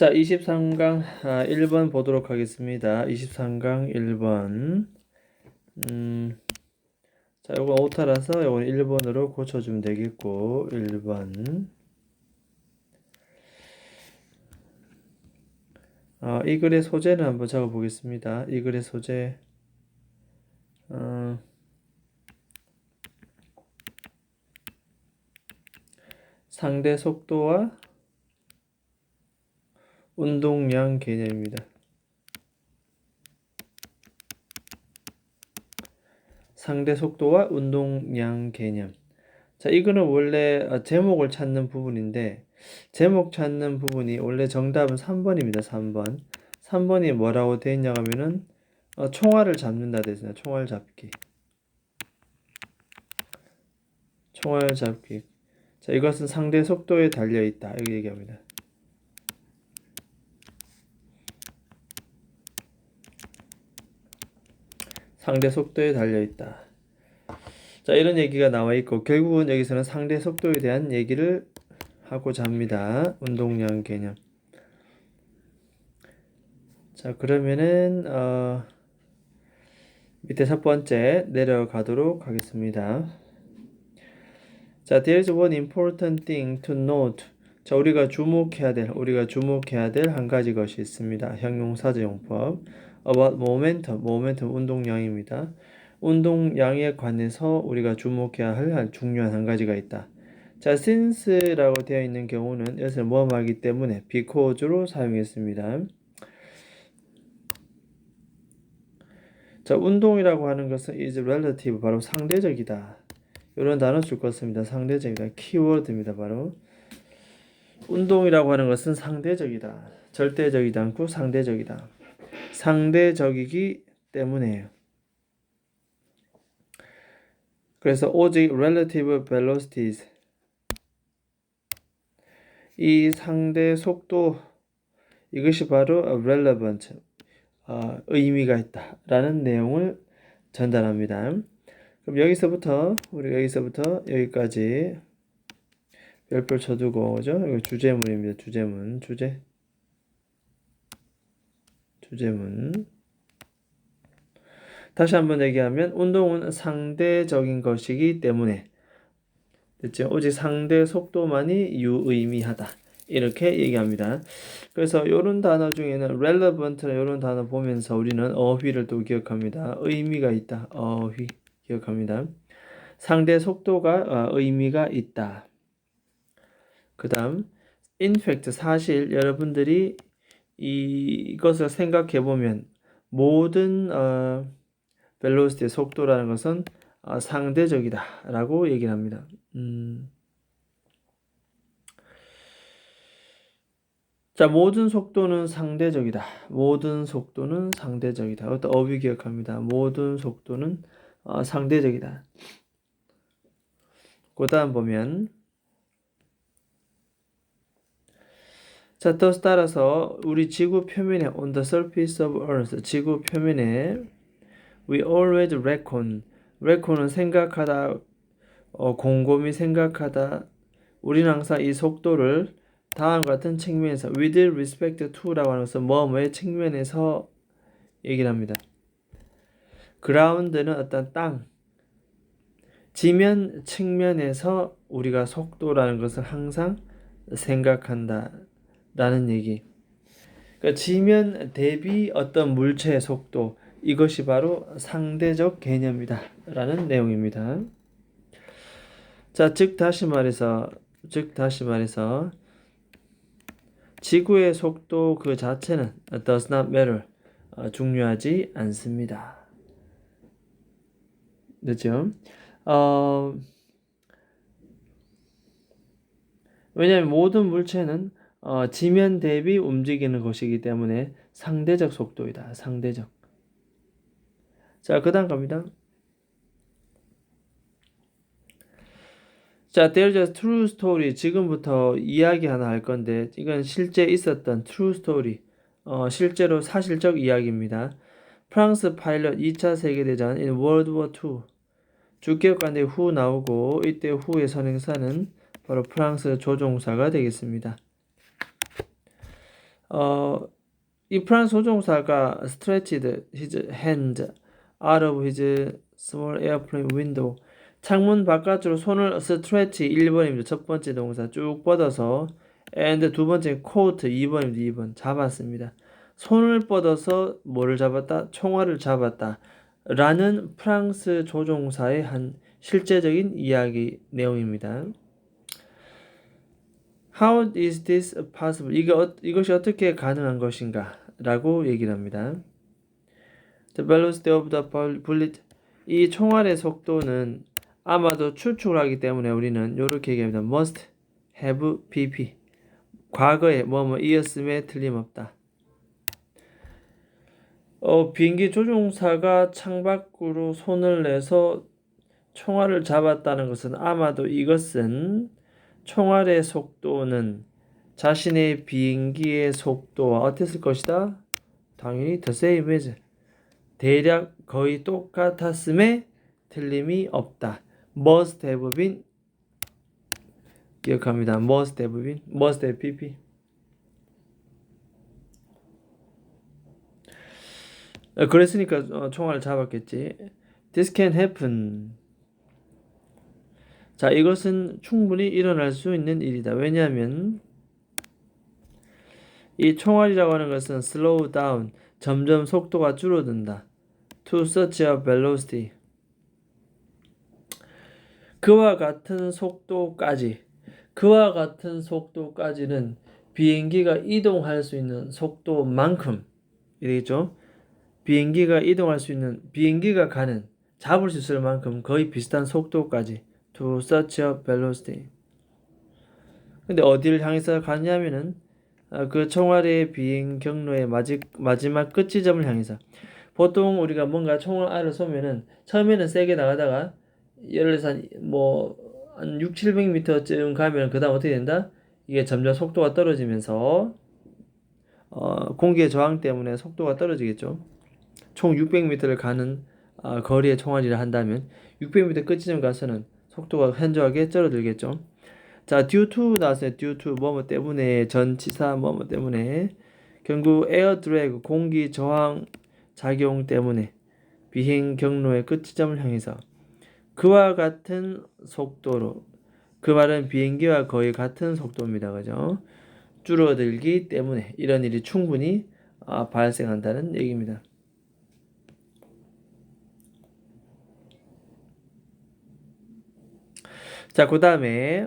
자, 23강 1번 보도록 하겠습니다. 23강 1번. 자, 요거 오타라서 요건 1번으로 고쳐주면 되겠고, 1번. 이 글의 소재는 한번 적어보겠습니다. 이 글의 소재. 상대 속도와 운동량 개념입니다. 상대 속도와 운동량 개념. 자, 이거는 원래 제목을 찾는 부분인데, 제목 찾는 부분이 원래 정답은 3번입니다. 3번. 3번이 뭐라고 되어 있냐고 하면은 총알을 잡는다 되어 있습니다. 총알 잡기. 총알 잡기. 자, 이것은 상대 속도에 달려 있다. 이렇게 얘기합니다. 상대 속도에 달려 있다. 자, 이런 얘기가 나와 있고, 결국은 여기서는 상대 속도에 대한 얘기를 하고자 합니다. 운동량 개념. 자, 그러면은 밑에 첫 번째 내려가도록 하겠습니다. 자, there is one important thing to note. 자, 우리가 주목해야 될 한 가지 것이 있습니다. 형용사제 용법. about momentum 운동량입니다. 운동량에 관해서 우리가 주목해야 할 중요한 한 가지가 있다. 자, since라고 되어 있는 경우는 여기서 뭐하기 때문에 because로 사용했습니다. 자, 운동이라고 하는 것은 is relative, 바로 상대적이다. 이런 단어 줄 것입니다. 상대적이다. 키워드입니다. 바로 운동이라고 하는 것은 상대적이다. 절대적이지 않고 상대적이다. 상대적이기 때문에요. 그래서 오직 relative velocities, 이 상대 속도, 이것이 바로 relevant, 의미가 있다라는 내용을 전달합니다. 그럼 우리가 여기서부터 여기까지 별표 쳐두고, 그죠? 이거 주제문입니다. 주제문. 다시 한번 얘기하면 운동은 상대적인 것이기 때문에, 됐죠? 오직 상대 속도만이 유의미하다. 이렇게 얘기합니다. 그래서 이런 단어 중에는 relevant나 이런 단어 보면서 우리는 어휘를 또 기억합니다. 의미가 있다. 어휘 기억합니다. 상대 속도가 의미가 있다. 그 다음 in fact, 사실 여러분들이 이것을 생각해 보면 모든 velocity 속도라는 것은 상대적이다 라고 얘기를 합니다. 자, 모든 속도는 상대적이다. 어떤 어휘 기억합니다. 모든 속도는 상대적이다. 그 다음 보면, 자, 또 따라서 우리 지구 표면에 on the surface of earth, 지구 표면에 we always reckon은 생각하다, 곰곰이 생각하다. 우리는 항상 이 속도를 다음과 같은 측면에서 with respect to라고 하는 것은 뭐뭐의 측면에서 얘기를 합니다. ground는 어떤 땅, 지면 측면에서 우리가 속도라는 것을 항상 생각한다 라는 얘기. 그러니까 지면 대비 어떤 물체의 속도, 이것이 바로 상대적 개념이다 라는 내용입니다. 자, 즉 다시 말해서 지구의 속도 그 자체는 does not matter, 중요하지 않습니다. 됐죠? 왜냐하면 모든 물체는 지면 대비 움직이는 것이기 때문에 상대적 속도이다. 상대적. 자, 그 다음 갑니다. 자, there's a true story. 지금부터 이야기 하나 할 건데, 이건 실제 있었던 true story. 실제로 사실적 이야기입니다. 프랑스 파일럿 2차 세계대전 in World War II. 주격관대 후 나오고, 이때 후의 선행사는 바로 프랑스 조종사가 되겠습니다. 이 프랑스 조종사가 stretched his hand out of his small airplane window. 창문 바깥으로 손을 stretch 1번입니다. 첫 번째 동사 쭉 뻗어서 and 두 번째 caught 2번입니다. 2번 잡았습니다. 손을 뻗어서 뭐를 잡았다? 총알을 잡았다. 라는 프랑스 조종사의 한 실제적인 이야기 내용입니다. How is this possible? 이것이 어떻게 가능한 것인가? 라고 얘기를 합니다. The velocity of the bullet. 이 총알의 속도는 아마도 추측을 하기 때문에 우리는 이렇게 얘기합니다. Must have BP. 과거에 뭐뭐이었음에 틀림없다. 비행기 조종사가 창밖으로 손을 내서 총알을 잡았다는 것은 아마도 이것은 총알의 속도는 자신의 비행기의 속도와 어땠을 것이다? 당연히 the same as. 대략 거의 똑같았음에 틀림이 없다. Must have been. 기억합니다. Must have been. Must have pp. 그랬으니까 총알을 잡았겠지. This can happen. 자, 이것은 충분히 일어날 수 있는 일이다. 왜냐하면 이 총알이라고 하는 것은 slow down, 점점 속도가 줄어든다. To such a velocity. 그와 같은 속도까지는 비행기가 이동할 수 있는 속도만큼 이겠죠. 비행기가 이동할 수 있는, 비행기가 가는, 잡을 수 있을 만큼 거의 비슷한 속도까지. To such a velocity. 근데 어디를 향해서 가냐면은 그 총알의 비행 경로의 마지막 끝 지점을 향해서. 보통 우리가 뭔가 총알을 쏘면은 처음에는 세게 나가다가 예를 들어서 한 6, 700m쯤 가면 그 다음 어떻게 된다? 이게 점점 속도가 떨어지면서 공기의 저항 때문에 속도가 떨어지겠죠. 총 600m를 가는 거리의 총알이라 한다면 600m 끝 지점 가서는 속도가 현저하게 줄어들겠죠. 자, due to 나왔어요. due to 뭐뭐 때문에, 전치사 뭐뭐 때문에, 결국 에어 드래그 공기 저항 작용 때문에 비행 경로의 끝 지점을 향해서 그와 같은 속도로, 그 말은 비행기와 거의 같은 속도입니다. 그죠? 줄어들기 때문에 이런 일이 충분히 발생한다는 얘기입니다. 자, 그 다음에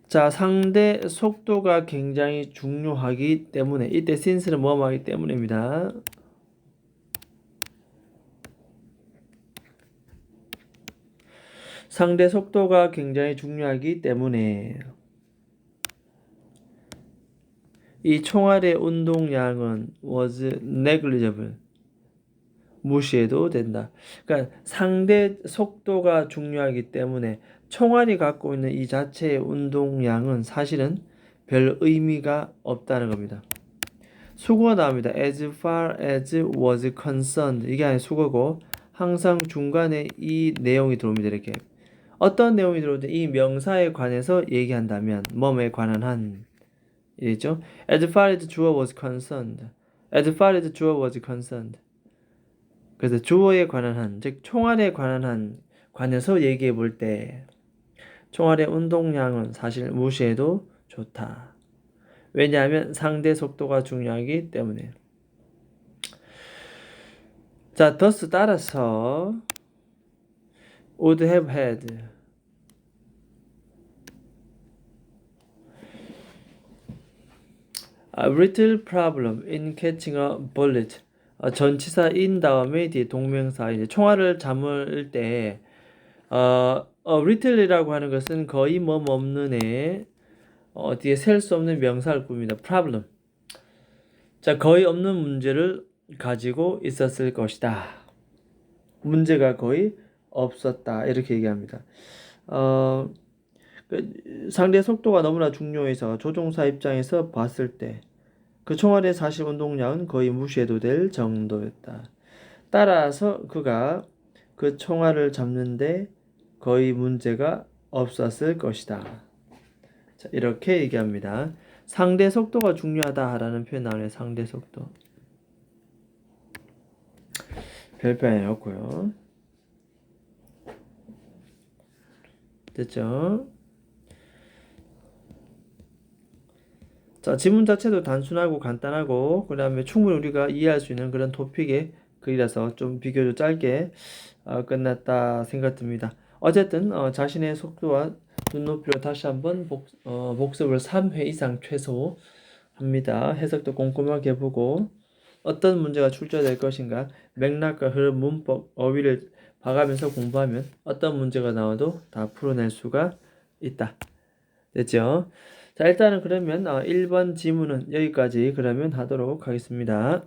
상대 속도가 굉장히 중요하기 때문에, 이때 since는 뭐뭐 하기 때문입니다. 상대 속도가 굉장히 중요하기 때문에 이 총알의 운동량은 was negligible. 무시해도 된다. 그러니까 상대 속도가 중요하기 때문에 총알이 갖고 있는 이 자체의 운동량은 사실은 별 의미가 없다는 겁니다. 수거가 나옵니다. As far as was concerned. 이게 아니라 수거고 항상 중간에 이 내용이 들어옵니다. 이렇게. 어떤 내용이 들어오는데 이 명사에 관해서 얘기한다면 뭐뭐에 관한 한 이죠. As far as 주어 was concerned. As far as 주어 was concerned. 그래서 주어에 관한 한, 즉 총알에 관한 한 관해서 얘기해 볼 때 총알의 운동량은 사실 무시해도 좋다. 왜냐하면 상대 속도가 중요하기 때문에. 자, thus 따라서 would have had a little problem in catching a bullet. 전치사 in 다음에 뒤에 동명사 이제 총알을 잡을 때 little이라고 하는 것은 거의 없는 애 뒤에 셀 수 없는 명사를 꾸밉니다. problem. 자, 거의 없는 문제를 가지고 있었을 것이다. 문제가 거의 없었다. 이렇게 얘기합니다. 상대 속도가 너무나 중요해서 조종사 입장에서 봤을 때 그 총알의 사실 운동량은 거의 무시해도 될 정도였다. 따라서 그가 그 총알을 잡는데 거의 문제가 없었을 것이다. 자, 이렇게 얘기합니다. 상대 속도가 중요하다라는 표현 나오네요. 상대 속도. 별표 아니었고요. 됐죠? 자, 지문 자체도 단순하고 간단하고 그 다음에 충분히 우리가 이해할 수 있는 그런 토픽의 글이라서 좀 비교적 짧게 끝났다 생각됩니다. 어쨌든 자신의 속도와 눈높이로 다시 한번 복습을 3회 이상 최소 합니다. 해석도 꼼꼼하게 보고 어떤 문제가 출제될 것인가 맥락과 흐름, 문법, 어휘를 봐가면서 공부하면 어떤 문제가 나와도 다 풀어낼 수가 있다. 됐죠? 자, 일단은 그러면 1번 지문은 여기까지 그러면 하도록 하겠습니다.